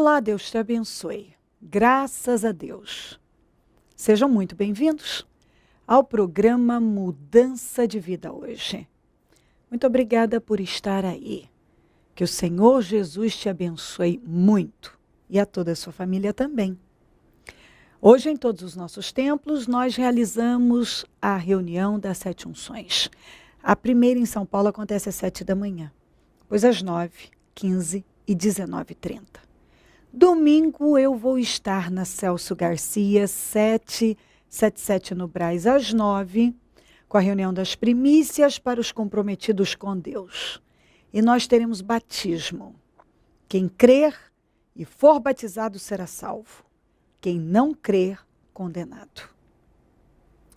Olá, Deus te abençoe. Graças a Deus. Sejam muito bem-vindos ao programa Mudança de Vida hoje. Muito obrigada por estar aí. Que o Senhor Jesus te abençoe muito e a toda a sua família também. Hoje, em todos os nossos templos, nós realizamos a reunião das 7 unções. A primeira em São Paulo acontece às 7 da manhã, depois às 9, 15 e 19h30. Domingo eu vou estar na Celso Garcia, 777 no Brás, às 9, com a reunião das primícias para os comprometidos com Deus. E nós teremos batismo. Quem crer e for batizado será salvo. Quem não crer, condenado.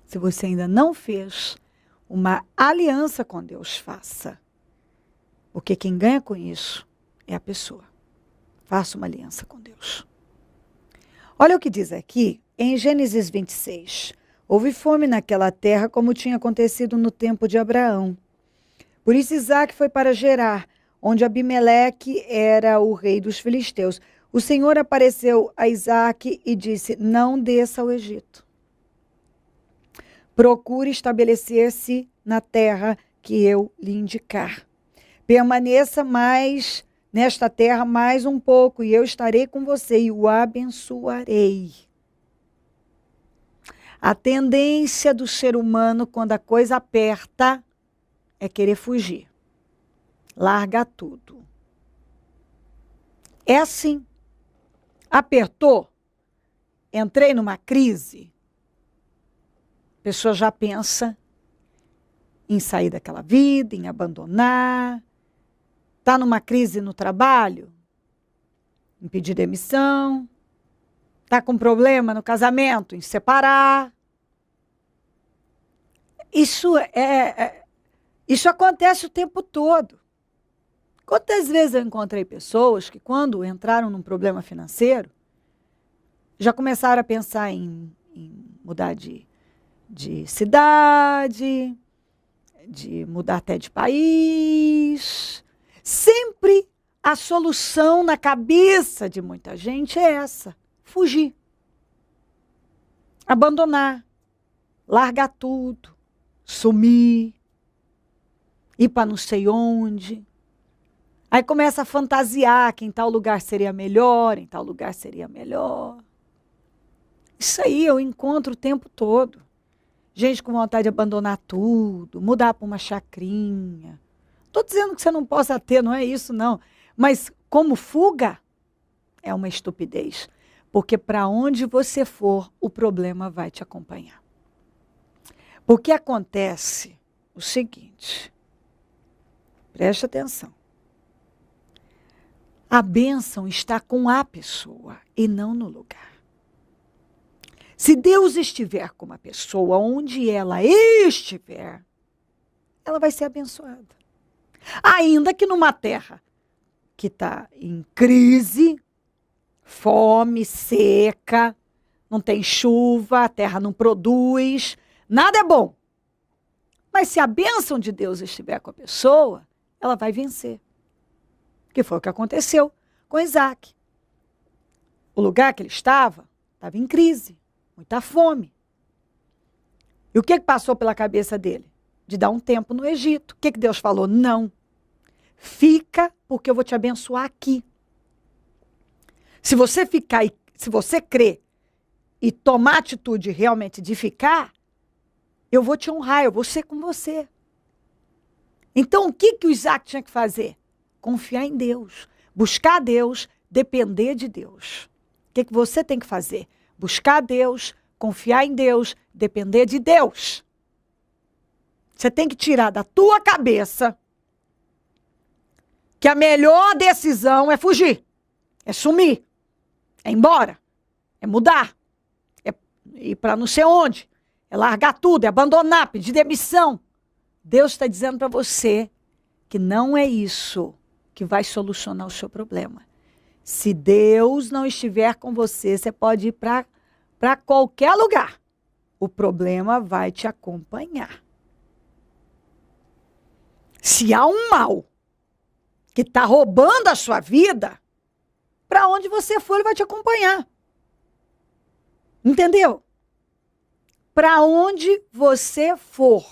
Se você ainda não fez uma aliança com Deus, faça. Porque quem ganha com isso é a pessoa. Faça uma aliança com Deus. Olha o que diz aqui em Gênesis 26. Houve fome naquela terra como tinha acontecido no tempo de Abraão. Por isso Isaque foi para Gerar, onde Abimeleque era o rei dos filisteus. O Senhor apareceu a Isaque e disse: não desça ao Egito. Procure estabelecer-se na terra que eu lhe indicar. Permaneça nesta terra mais um pouco, e eu estarei com você e o abençoarei. A tendência do ser humano, quando a coisa aperta, é querer fugir. Larga tudo. É assim. Apertou, entrei numa crise, a pessoa já pensa em sair daquela vida, em abandonar. Está numa crise no trabalho, em pedir demissão. Está com problema no casamento, em separar. Isso acontece o tempo todo. Quantas vezes eu encontrei pessoas que, quando entraram num problema financeiro, já começaram a pensar em mudar de cidade, de mudar até de país. Sempre a solução na cabeça de muita gente é essa: fugir, abandonar, largar tudo, sumir, ir para não sei onde. Aí começa a fantasiar que em tal lugar seria melhor, em tal lugar seria melhor. Isso aí eu encontro o tempo todo. Gente com vontade de abandonar tudo, mudar para uma chacrinha. Estou dizendo que você não possa ter, não é isso não. Mas como fuga, é uma estupidez. Porque para onde você for, o problema vai te acompanhar. Porque acontece o seguinte, preste atenção. A bênção está com a pessoa e não no lugar. Se Deus estiver com uma pessoa, onde ela estiver, ela vai ser abençoada. Ainda que numa terra que está em crise, fome, seca, não tem chuva, a terra não produz, nada é bom. Mas se a bênção de Deus estiver com a pessoa, ela vai vencer. Que foi o que aconteceu com Isaque. O lugar que ele estava em crise, muita fome. E o que passou pela cabeça dele? De dar um tempo no Egito. O que Deus falou? Não. Fica, porque eu vou te abençoar aqui. Se você ficar, se você crer e tomar atitude realmente de ficar, eu vou te honrar, eu vou ser com você. Então, o que o Isaque tinha que fazer? Confiar em Deus, buscar Deus, depender de Deus. O que você tem que fazer? Buscar Deus, confiar em Deus, depender de Deus. Você tem que tirar da tua cabeça que a melhor decisão é fugir, é sumir, é ir embora, é mudar, é ir para não sei onde, é largar tudo, é abandonar, pedir demissão. Deus está dizendo para você que não é isso que vai solucionar o seu problema. Se Deus não estiver com você, você pode ir para qualquer lugar. O problema vai te acompanhar. Se há um mal que está roubando a sua vida, Para onde você for, ele vai te acompanhar. Entendeu? Para onde você for,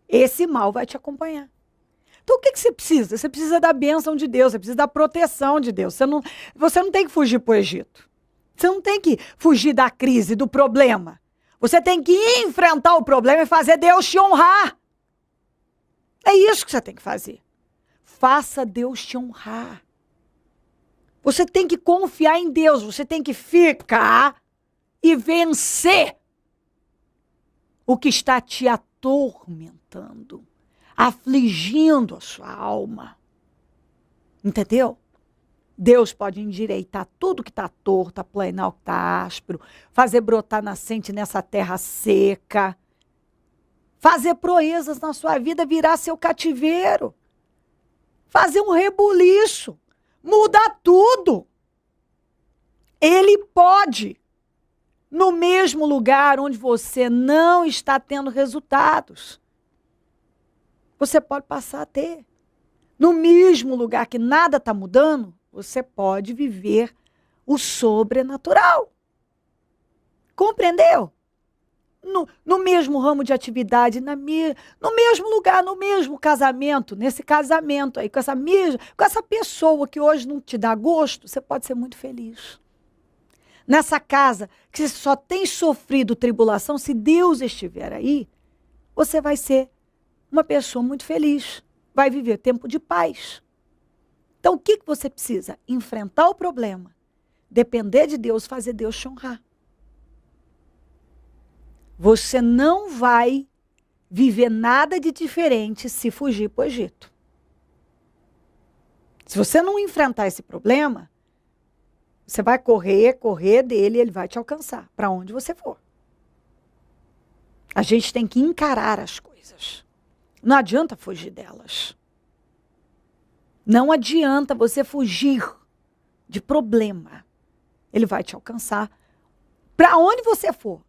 esse mal vai te acompanhar. Então, o que você precisa? Você precisa da bênção de Deus, você precisa da proteção de Deus. Você não tem que fugir para o Egito. Você não tem que fugir da crise, do problema. Você tem que enfrentar o problema e fazer Deus te honrar. É isso que você tem que fazer. Faça Deus te honrar. Você tem que confiar em Deus, você tem que ficar e vencer o que está te atormentando, afligindo a sua alma. Entendeu? Deus pode endireitar tudo que está torto, aplanar o que está áspero, fazer brotar nascente nessa terra seca, fazer proezas na sua vida, virar seu cativeiro, fazer um rebuliço, mudar tudo. Ele pode, no mesmo lugar onde você não está tendo resultados, você pode passar a ter. No mesmo lugar que nada está mudando, você pode viver o sobrenatural. Compreendeu? No mesmo ramo de atividade, no mesmo lugar, no mesmo casamento, nesse casamento aí, com essa pessoa que hoje não te dá gosto, você pode ser muito feliz. Nessa casa que você só tem sofrido tribulação, se Deus estiver aí, você vai ser uma pessoa muito feliz, vai viver tempo de paz. Então, o que você precisa? Enfrentar o problema, depender de Deus, fazer Deus te honrar. Você não vai viver nada de diferente se fugir para o Egito. Se você não enfrentar esse problema, você vai correr dele e ele vai te alcançar, para onde você for. A gente tem que encarar as coisas. Não adianta fugir delas. Não adianta você fugir de problema. Ele vai te alcançar. Para onde você for,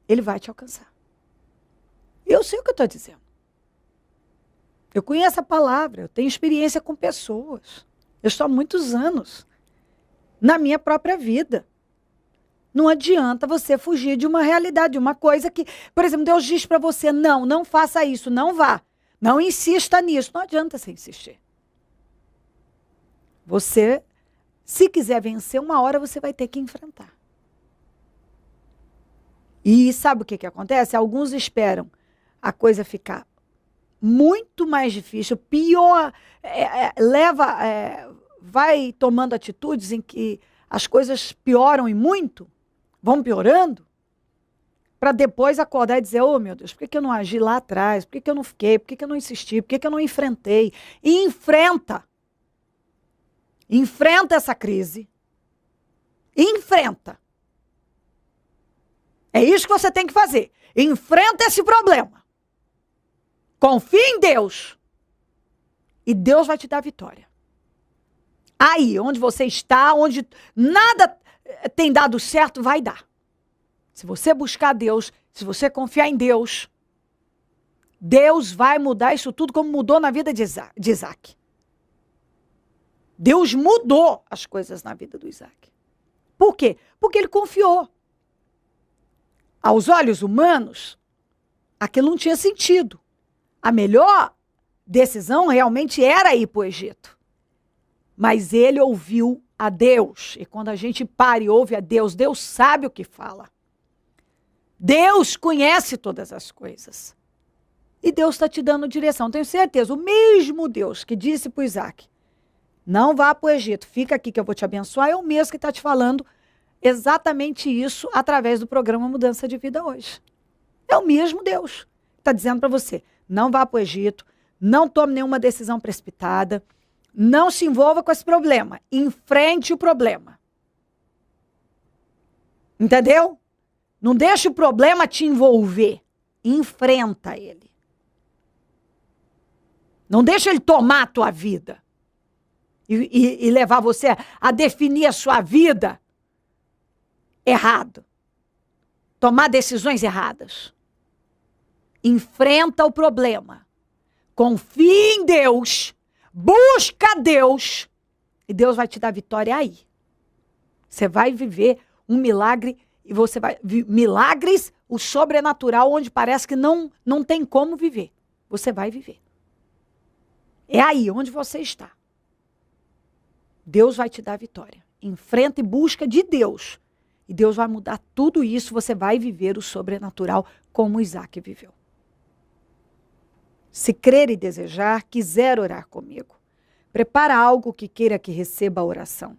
ele vai te alcançar. Eu sei o que eu estou dizendo. Eu conheço a palavra, eu tenho experiência com pessoas. Eu estou há muitos anos na minha própria vida. Não adianta você fugir de uma realidade, de uma coisa que, por exemplo, Deus diz para você, não faça isso, não vá. Não insista nisso. Não adianta você insistir. Você, se quiser vencer, uma hora você vai ter que enfrentar. E sabe o que acontece? Alguns esperam a coisa ficar muito mais difícil, pior, vai tomando atitudes em que as coisas pioram e muito, vão piorando, para depois acordar e dizer, oh meu Deus, por que eu não agi lá atrás? Por que eu não fiquei? Por que eu não insisti? Por que eu não enfrentei? E enfrenta. Enfrenta essa crise. Enfrenta. É isso que você tem que fazer. Enfrenta esse problema. Confie em Deus. E Deus vai te dar vitória. Aí, onde você está, onde nada tem dado certo, vai dar. Se você buscar Deus, se você confiar em Deus, Deus vai mudar isso tudo como mudou na vida de Isaac. Deus mudou as coisas na vida do Isaac. Por quê? Porque ele confiou. Aos olhos humanos, aquilo não tinha sentido. A melhor decisão realmente era ir para o Egito. Mas ele ouviu a Deus. E quando a gente para e ouve a Deus, Deus sabe o que fala. Deus conhece todas as coisas. E Deus está te dando direção. Tenho certeza, o mesmo Deus que disse para o Isaac, não vá para o Egito, fica aqui que eu vou te abençoar, é o mesmo que está te falando exatamente isso através do programa Mudança de Vida hoje. É o mesmo Deus que está dizendo para você, não vá para o Egito, não tome nenhuma decisão precipitada, não se envolva com esse problema, enfrente o problema. Entendeu? Não deixe o problema te envolver, enfrenta ele. Não deixe ele tomar a tua vida e levar você a definir a sua vida errado. Tomar decisões erradas. Enfrenta o problema. Confie em Deus. Busca Deus. e Deus vai te dar vitória aí. Você vai viver um milagre e você vai... Milagres, o sobrenatural, onde parece que não tem como viver. Você vai viver. É aí, onde você está. Deus vai te dar vitória. Enfrenta e busca de Deus. E Deus vai mudar tudo isso, você vai viver o sobrenatural como Isaac viveu. Se crer e desejar, quiser orar comigo, prepara algo que queira que receba a oração.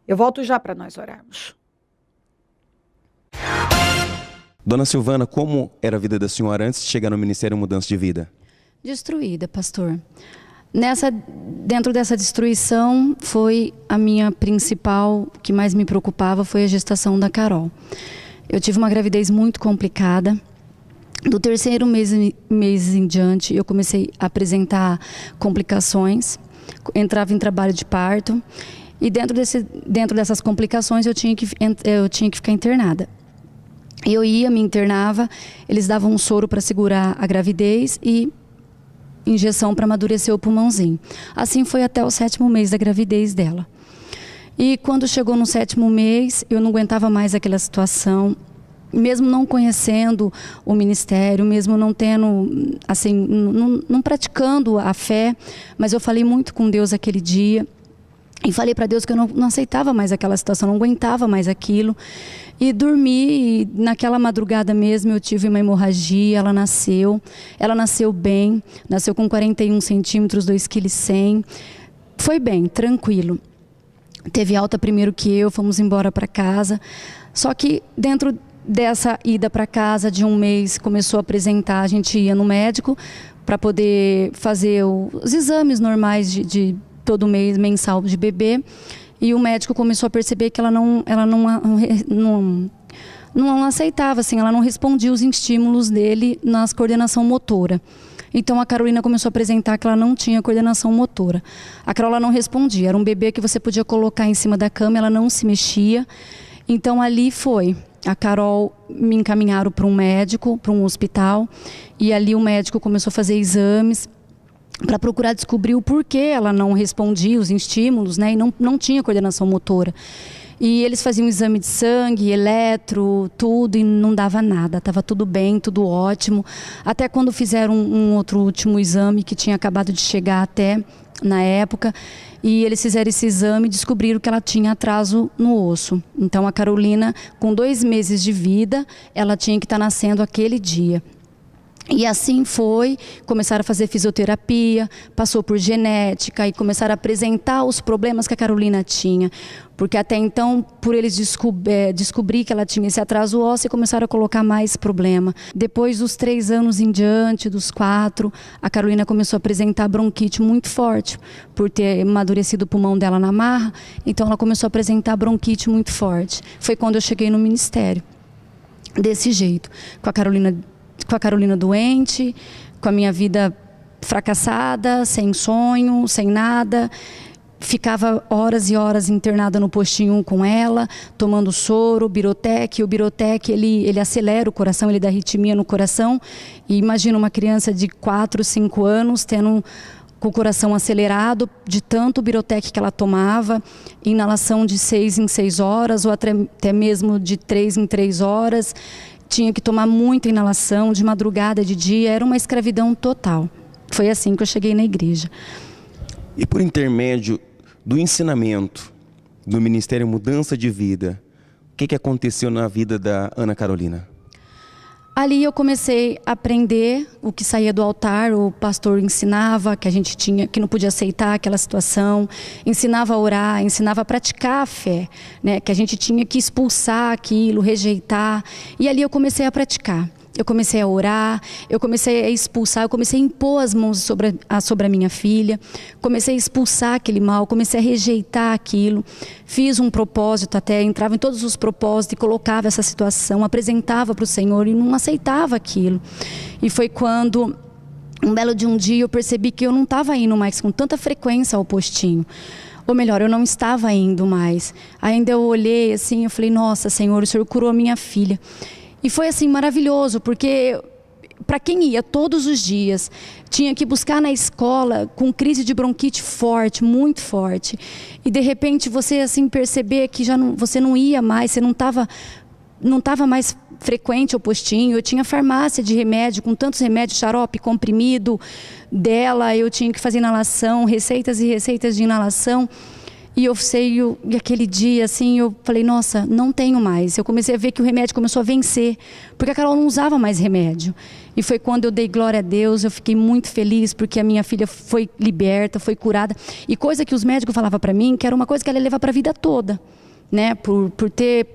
Eu volto já para nós orarmos. Dona Silvana, como era a vida da senhora antes de chegar no Ministério Mudança de Vida? Destruída, pastor. Dentro dessa destruição, foi a minha principal, que mais me preocupava, foi a gestação da Carol. Eu tive uma gravidez muito complicada. Do terceiro mês em diante, eu comecei a apresentar complicações, entrava em trabalho de parto, e dentro dessas complicações eu tinha que ficar internada. Eu ia, me internava, eles davam um soro para segurar a gravidez e injeção para amadurecer o pulmãozinho. Assim foi até o 7º mês da gravidez dela. E quando chegou no 7º mês, eu não aguentava mais aquela situação, mesmo não conhecendo o ministério, mesmo não tendo, assim, não praticando a fé, mas eu falei muito com Deus aquele dia. E falei para Deus que eu não aceitava mais aquela situação, não aguentava mais aquilo. E dormi, e naquela madrugada mesmo eu tive uma hemorragia, ela nasceu bem, nasceu com 41 centímetros, 2,1 kg. Foi bem, tranquilo. Teve alta primeiro que eu, fomos embora para casa. Só que dentro dessa ida para casa de um mês, começou a apresentar, a gente ia no médico para poder fazer os exames normais de todo mês, mensal de bebê, e o médico começou a perceber que ela não aceitava, assim, ela não respondia os estímulos dele nas coordenação motora. Então a Carolina começou a apresentar que ela não tinha coordenação motora. A Carola não respondia, era um bebê que você podia colocar em cima da cama, ela não se mexia. Então ali foi, a Carol me encaminharam para um médico, para um hospital, e ali o médico começou a fazer exames para procurar descobrir o porquê ela não respondia os estímulos, né, e não tinha coordenação motora. E eles faziam um exame de sangue, eletro, tudo, e não dava nada, estava tudo bem, tudo ótimo. Até quando fizeram um outro último exame que tinha acabado de chegar até na época, e eles fizeram esse exame e descobriram que ela tinha atraso no osso. Então a Carolina, com 2 meses de vida, ela tinha que estar nascendo aquele dia. E assim foi, começaram a fazer fisioterapia, passou por genética e começaram a apresentar os problemas que a Carolina tinha. Porque até então, por eles descobrir que ela tinha esse atraso ósseo, começaram a colocar mais problema. Depois dos 3 anos em diante, dos 4, a Carolina começou a apresentar bronquite muito forte, por ter amadurecido o pulmão dela na marra. Então ela começou a apresentar bronquite muito forte. Foi quando eu cheguei no ministério, desse jeito, com a Carolina doente, com a minha vida fracassada, sem sonho, sem nada. Ficava horas e horas internada no postinho 1 com ela, tomando soro, Birotec. O Birotec, ele acelera o coração, ele dá arritmia no coração. E imagina uma criança de 4, 5 anos com o coração acelerado, de tanto Birotec que ela tomava, inalação de 6 em 6 horas, ou até mesmo de 3 em 3 horas. Tinha que tomar muita inalação, de madrugada, de dia, era uma escravidão total. Foi assim que eu cheguei na igreja. E por intermédio do ensinamento do Ministério Mudança de Vida, o que aconteceu na vida da Ana Carolina? Ali eu comecei a aprender o que saía do altar, o pastor ensinava que a gente que não podia aceitar aquela situação, ensinava a orar, ensinava a praticar a fé, né? Que a gente tinha que expulsar aquilo, rejeitar, e ali eu comecei a praticar. Eu comecei a orar, eu comecei a expulsar, eu comecei a impor as mãos sobre a minha filha, comecei a expulsar aquele mal, comecei a rejeitar aquilo. Fiz um propósito até, entrava em todos os propósitos e colocava essa situação, apresentava para o Senhor e não aceitava aquilo. E foi quando, um belo de um dia, eu percebi que eu não estava indo mais com tanta frequência ao postinho. Ou melhor, eu não estava indo mais. Ainda eu olhei assim, eu falei, nossa Senhor, o Senhor curou a minha filha. E foi assim maravilhoso, porque para quem ia todos os dias, tinha que buscar na escola com crise de bronquite forte, muito forte. E de repente você assim perceber que você não ia mais, você não estava mais frequente ao postinho. Eu tinha farmácia de remédio, com tantos remédios, xarope, comprimido dela, eu tinha que fazer inalação, receitas e receitas de inalação. E e aquele dia, assim, eu falei, nossa, não tenho mais. Eu comecei a ver que o remédio começou a vencer, porque a Carol não usava mais remédio. E foi quando eu dei glória a Deus, eu fiquei muito feliz, porque a minha filha foi liberta, foi curada. E coisa que os médicos falavam para mim, que era uma coisa que ela ia levar para a vida toda, né? Por ter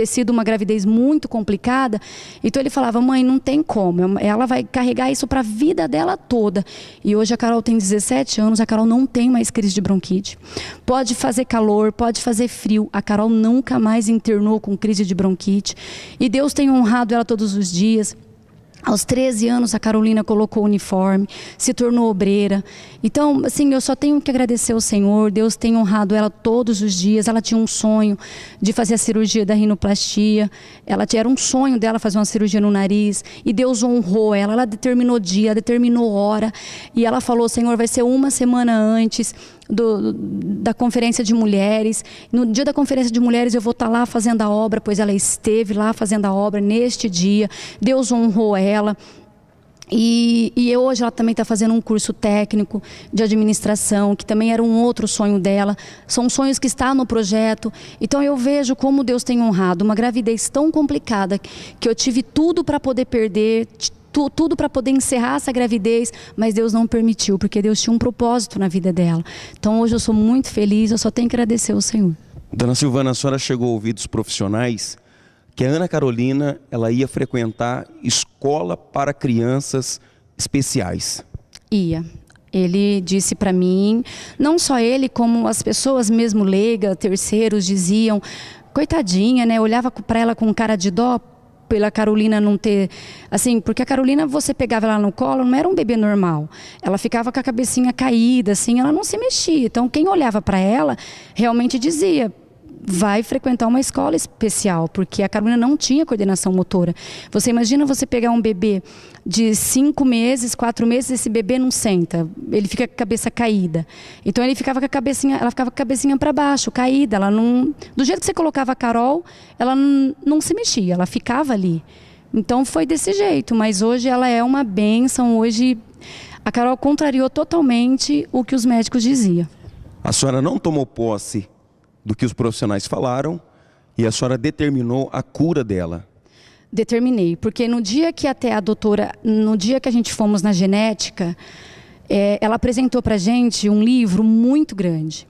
sido uma gravidez muito complicada. Então ele falava, mãe, não tem como, ela vai carregar isso para a vida dela toda. E hoje a Carol tem 17 anos, a Carol não tem mais crise de bronquite. Pode fazer calor, pode fazer frio, a Carol nunca mais internou com crise de bronquite. E Deus tem honrado ela todos os dias. Aos 13 anos a Carolina colocou o uniforme, se tornou obreira. Então, assim, eu só tenho que agradecer ao Senhor. Deus tem honrado ela todos os dias. Ela tinha um sonho de fazer a cirurgia da rinoplastia. Era um sonho dela fazer uma cirurgia no nariz. E Deus honrou ela. Ela determinou dia, determinou hora. E ela falou, Senhor, vai ser uma semana antes da conferência de mulheres. No dia da conferência de mulheres eu vou estar lá fazendo a obra, pois ela esteve lá fazendo a obra neste dia. Deus honrou ela. E hoje ela também está fazendo um curso técnico de administração, que também era um outro sonho dela. São sonhos que estão no projeto. Então eu vejo como Deus tem honrado uma gravidez tão complicada, que eu tive tudo para poder perder, tudo para poder encerrar essa gravidez, mas Deus não permitiu, porque Deus tinha um propósito na vida dela. Então hoje eu sou muito feliz, eu só tenho que agradecer ao Senhor. Dona Silvana, a senhora chegou a ouvir dos profissionais que a Ana Carolina ela ia frequentar escola para crianças especiais. Ia. Ele disse para mim, não só ele, como as pessoas mesmo leigas, terceiros, diziam, coitadinha, né? Olhava para ela com cara de dó, pela Carolina não ter, assim, porque a Carolina, você pegava ela no colo, não era um bebê normal. Ela ficava com a cabecinha caída, assim, ela não se mexia. Então, quem olhava para ela, realmente dizia, vai frequentar uma escola especial, porque a Carolina não tinha coordenação motora. Você imagina você pegar um bebê de 5 meses, 4 meses, esse bebê não senta, ele fica com a cabeça caída. Então ela ficava com a cabecinha para baixo, caída. Ela não, do jeito que você colocava a Carol, ela não se mexia, ela ficava ali. Então foi desse jeito, mas hoje ela é uma bênção. Hoje a Carol contrariou totalmente o que os médicos diziam. A senhora não tomou posse do que os profissionais falaram e a senhora determinou a cura dela? Determinei, porque no dia que até a doutora, no dia que a gente fomos na genética, ela apresentou pra gente um livro muito grande.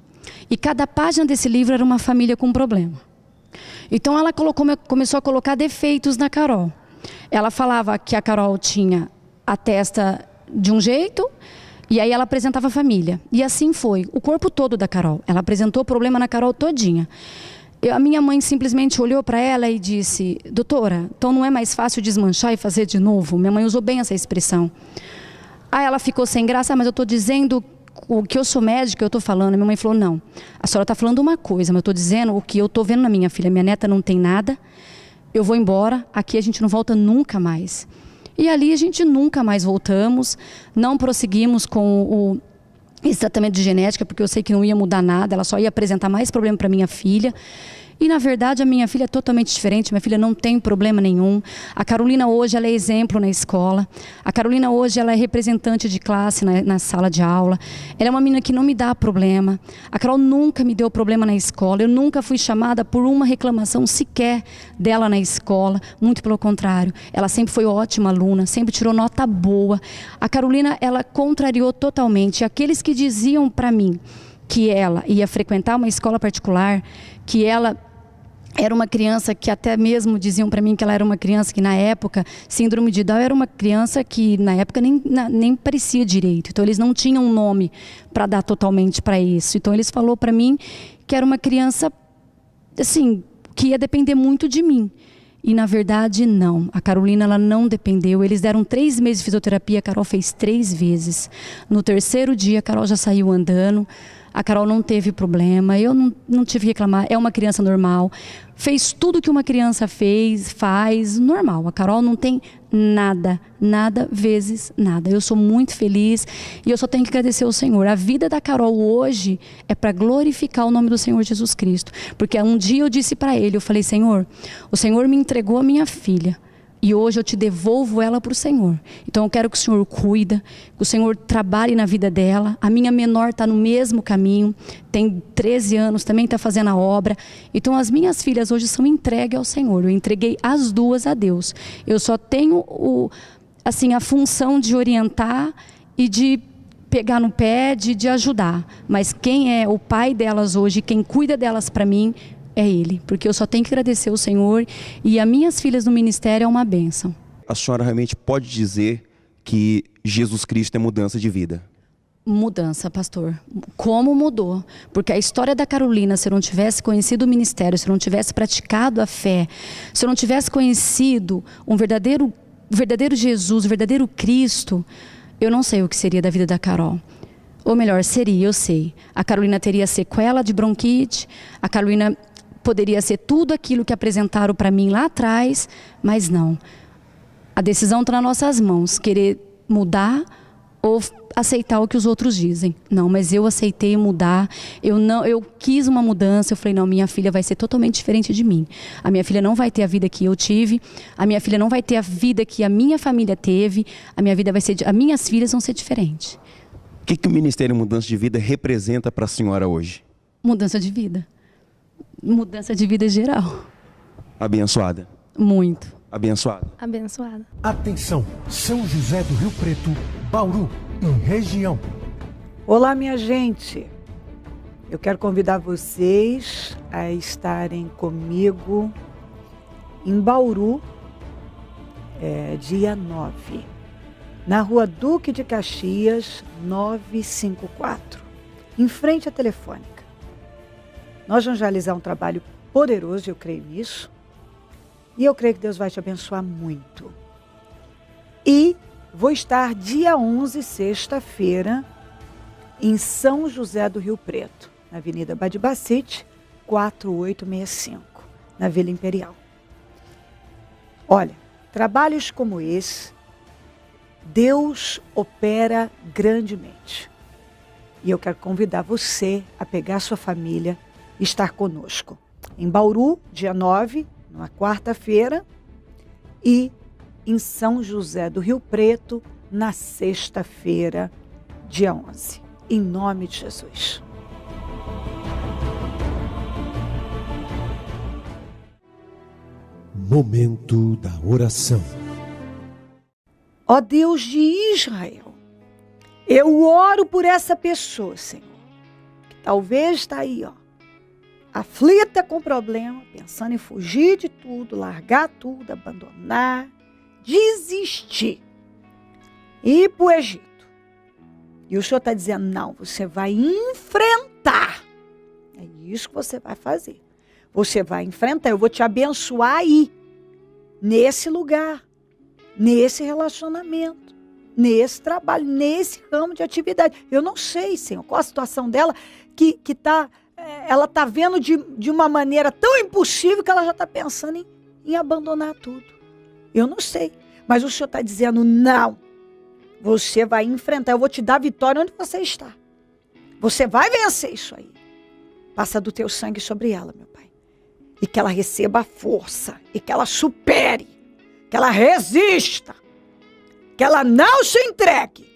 E cada página desse livro era uma família com problema. Então ela começou a colocar defeitos na Carol. Ela falava que a Carol tinha a testa de um jeito, e aí ela apresentava a família. E assim foi, o corpo todo da Carol. Ela apresentou o problema na Carol todinha. A minha mãe simplesmente olhou para ela e disse, doutora, então não é mais fácil desmanchar e fazer de novo? Minha mãe usou bem essa expressão. Aí ela ficou sem graça, mas eu estou dizendo o que eu sou médica, eu estou falando. Minha mãe falou, não, a senhora está falando uma coisa, mas eu estou dizendo o que eu estou vendo na minha filha. Minha neta não tem nada, eu vou embora, aqui a gente não volta nunca mais. E ali a gente nunca mais voltamos, não prosseguimos com esse tratamento de genética, porque eu sei que não ia mudar nada, ela só ia apresentar mais problema para minha filha. E na verdade a minha filha é totalmente diferente, minha filha não tem problema nenhum. A Carolina hoje ela é exemplo na escola, a Carolina hoje ela é representante de classe na sala de aula. Ela é uma menina que não me dá problema, a Carol nunca me deu problema na escola, eu nunca fui chamada por uma reclamação sequer dela na escola, muito pelo contrário, ela sempre foi ótima aluna, sempre tirou nota boa. A Carolina ela contrariou totalmente aqueles que diziam para mim que ela ia frequentar uma escola particular, que ela era uma criança que até mesmo diziam para mim que ela era uma criança que na época, síndrome de Down era uma criança que na época nem parecia direito. Então eles não tinham um nome para dar totalmente para isso. Então eles falaram para mim que era uma criança assim, que ia depender muito de mim. E na verdade não, a Carolina ela não dependeu. Eles deram 3 meses de fisioterapia, a Carol fez 3 vezes. No 3º dia a Carol já saiu andando. A Carol não teve problema, eu não tive que reclamar, é uma criança normal, fez tudo que uma criança faz, normal. A Carol não tem nada, nada vezes nada. Eu sou muito feliz e eu só tenho que agradecer ao Senhor. A vida da Carol hoje é para glorificar o nome do Senhor Jesus Cristo. Porque um dia eu disse para Ele, eu falei: Senhor, o Senhor me entregou a minha filha. E hoje eu te devolvo ela para o Senhor. Então eu quero que o Senhor cuida, que o Senhor trabalhe na vida dela. A minha menor está no mesmo caminho, tem 13 anos, também está fazendo a obra. Então as minhas filhas hoje são entregues ao Senhor. Eu entreguei as duas a Deus. Eu só tenho a função de orientar e de pegar no pé, de ajudar. Mas quem é o pai delas hoje, quem cuida delas para mim, é Ele, porque eu só tenho que agradecer ao Senhor e as minhas filhas no ministério é uma bênção. A senhora realmente pode dizer que Jesus Cristo é mudança de vida? Mudança, pastor. Como mudou? Porque a história da Carolina, se eu não tivesse conhecido o ministério, se eu não tivesse praticado a fé, se eu não tivesse conhecido um verdadeiro Jesus, o verdadeiro Cristo, eu não sei o que seria da vida da Carol. Ou melhor, seria, eu sei. A Carolina teria sequela de bronquite, a Carolina poderia ser tudo aquilo que apresentaram para mim lá atrás, mas não. A decisão está nas nossas mãos, querer mudar ou aceitar o que os outros dizem. Não, mas eu aceitei mudar, eu quis uma mudança, eu falei, não, minha filha vai ser totalmente diferente de mim. A minha filha não vai ter a vida que eu tive, a minha filha não vai ter a vida que a minha família teve, as minhas filhas vão ser diferentes. O que o Ministério Mudança de Vida representa para a senhora hoje? Mudança de vida. Mudança de vida geral. Abençoada? Muito. Abençoada? Abençoada. Atenção, São José do Rio Preto, Bauru e região. Olá, minha gente. Eu quero convidar vocês a estarem comigo em Bauru, dia 9, na Rua Duque de Caxias, 954, em frente à Telefônica. Nós vamos realizar um trabalho poderoso, eu creio nisso. E eu creio que Deus vai te abençoar muito. E vou estar dia 11, sexta-feira, em São José do Rio Preto, na Avenida Badibacite, 4865, na Vila Imperial. Olha, trabalhos como esse, Deus opera grandemente. E eu quero convidar você a pegar a sua família e estar conosco. Em Bauru, dia 9, numa quarta-feira, e em São José do Rio Preto, na sexta-feira, dia 11. Em nome de Jesus. Momento da oração. Ó Deus de Israel, eu oro por essa pessoa, Senhor, que talvez está aí, aflita com problema, pensando em fugir de tudo, largar tudo, abandonar, desistir, ir para o Egito. E o Senhor está dizendo, não, você vai enfrentar. É isso que você vai fazer. Você vai enfrentar, eu vou te abençoar aí, nesse lugar, nesse relacionamento, nesse trabalho, nesse ramo de atividade. Eu não sei, Senhor, qual a situação dela ela está vendo de uma maneira tão impossível que ela já está pensando em abandonar tudo. Eu não sei, mas o Senhor está dizendo, não, você vai enfrentar, eu vou te dar vitória onde você está. Você vai vencer isso aí. Passa do teu sangue sobre ela, meu Pai. E que ela receba a força, e que ela supere, que ela resista, que ela não se entregue,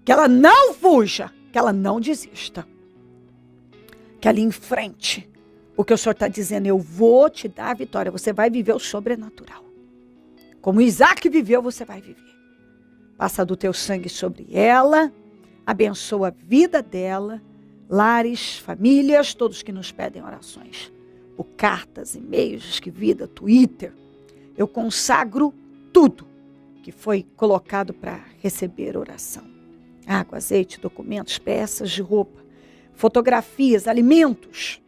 que ela não fuja, que ela não desista. Que ela enfrente, porque o Senhor está dizendo, eu vou te dar a vitória, você vai viver o sobrenatural. Como Isaac viveu, você vai viver. Passa do teu sangue sobre ela, abençoa a vida dela, lares, famílias, todos que nos pedem orações. Por cartas, e-mails, vida, Twitter. Eu consagro tudo que foi colocado para receber oração. Água, azeite, documentos, peças de roupa, fotografias, alimentos.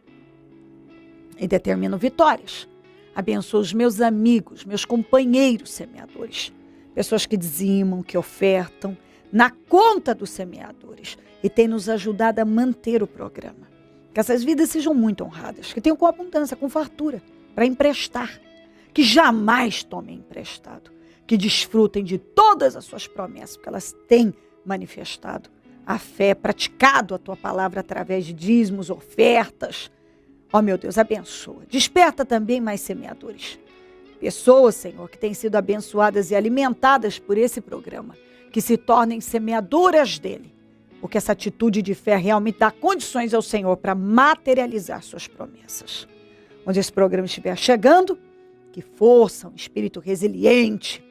E determino vitórias. Abençoo os meus amigos, meus companheiros semeadores. Pessoas que dizimam, que ofertam na conta dos semeadores. E tem nos ajudado a manter o programa. Que essas vidas sejam muito honradas. Que tenham com abundância, com fartura, para emprestar. Que jamais tomem emprestado. que desfrutem de todas as suas promessas, porque elas têm manifestado a fé, praticado a tua palavra através de dízimos, ofertas. Ó meu Deus, abençoa. Desperta também mais semeadores. Pessoas, Senhor, que têm sido abençoadas e alimentadas por esse programa, que se tornem semeadoras dele, porque essa atitude de fé realmente dá condições ao Senhor para materializar suas promessas. Onde esse programa estiver chegando, que força, um espírito resiliente,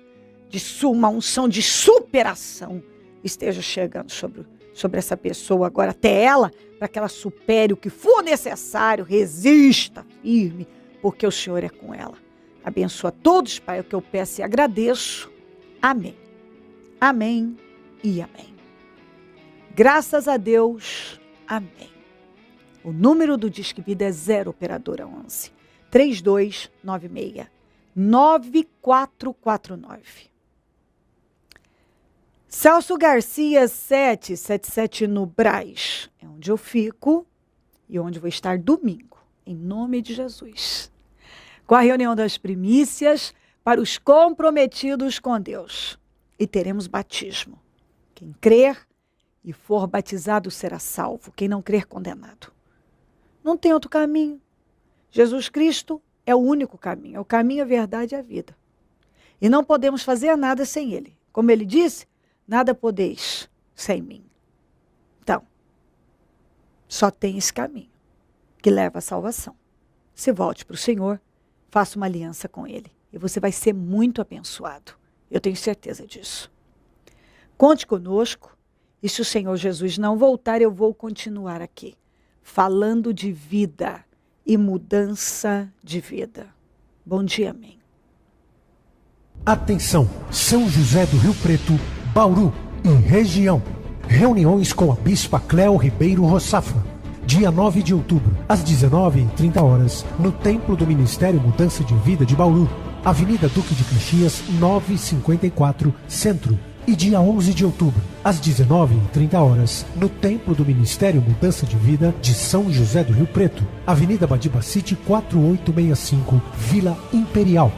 uma unção de superação esteja chegando sobre essa pessoa agora, até ela, para que ela supere o que for necessário, resista firme, porque o Senhor é com ela. Abençoa todos, Pai, é o que eu peço e agradeço. Amém. Amém e amém. Graças a Deus, amém. O número do Disque Vida é 0 operadora 11 3296 9449. Celso Garcia 777 no Brás, é onde eu fico e onde vou estar domingo, em nome de Jesus. Com a reunião das primícias para os comprometidos com Deus. E teremos batismo. Quem crer e for batizado será salvo. Quem não crer, condenado. Não tem outro caminho. Jesus Cristo é o único caminho. É o caminho, a verdade e a vida. E não podemos fazer nada sem Ele. Como Ele disse, nada podeis sem mim. Então, só tem esse caminho que leva à salvação. Se volte para o Senhor, faça uma aliança com Ele. E você vai ser muito abençoado. Eu tenho certeza disso. Conte conosco. E se o Senhor Jesus não voltar, eu vou continuar aqui, falando de vida e mudança de vida. Bom dia, amém. Atenção, São José do Rio Preto, Bauru e região. Reuniões com a Bispa Cléo Ribeiro Roçafra. Dia 9 de outubro, às 19h30, no Templo do Ministério Mudança de Vida de Bauru, Avenida Duque de Caxias, 954, Centro. E dia 11 de outubro, às 19h30, no Templo do Ministério Mudança de Vida de São José do Rio Preto, Avenida Badibacite, 4865, Vila Imperial.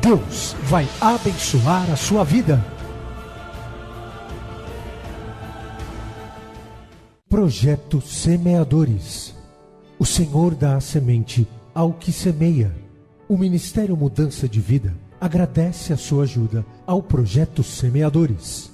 Deus vai abençoar a sua vida. Projeto Semeadores. O Senhor dá a semente ao que semeia. O Ministério Mudança de Vida agradece a sua ajuda ao Projeto Semeadores.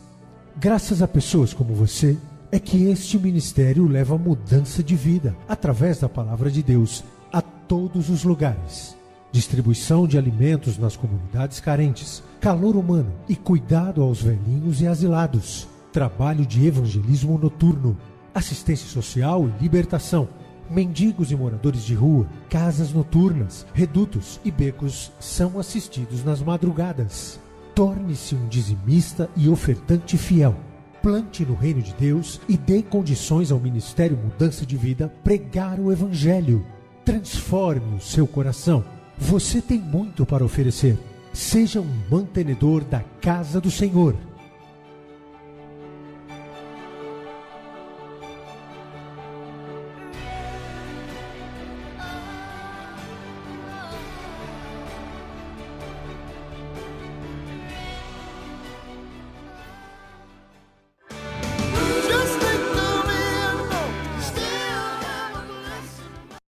Graças a pessoas como você, é que este ministério leva mudança de vida, através da Palavra de Deus, a todos os lugares. Distribuição de alimentos nas comunidades carentes, calor humano e cuidado aos velhinhos e asilados. Trabalho de evangelismo noturno, assistência social e libertação. Mendigos e moradores de rua, casas noturnas, redutos e becos são assistidos nas madrugadas. Torne-se um dizimista e ofertante fiel. Plante no reino de Deus e dê condições ao Ministério Mudança de Vida pregar o Evangelho. Transforme o seu coração. Você tem muito para oferecer. Seja um mantenedor da casa do Senhor.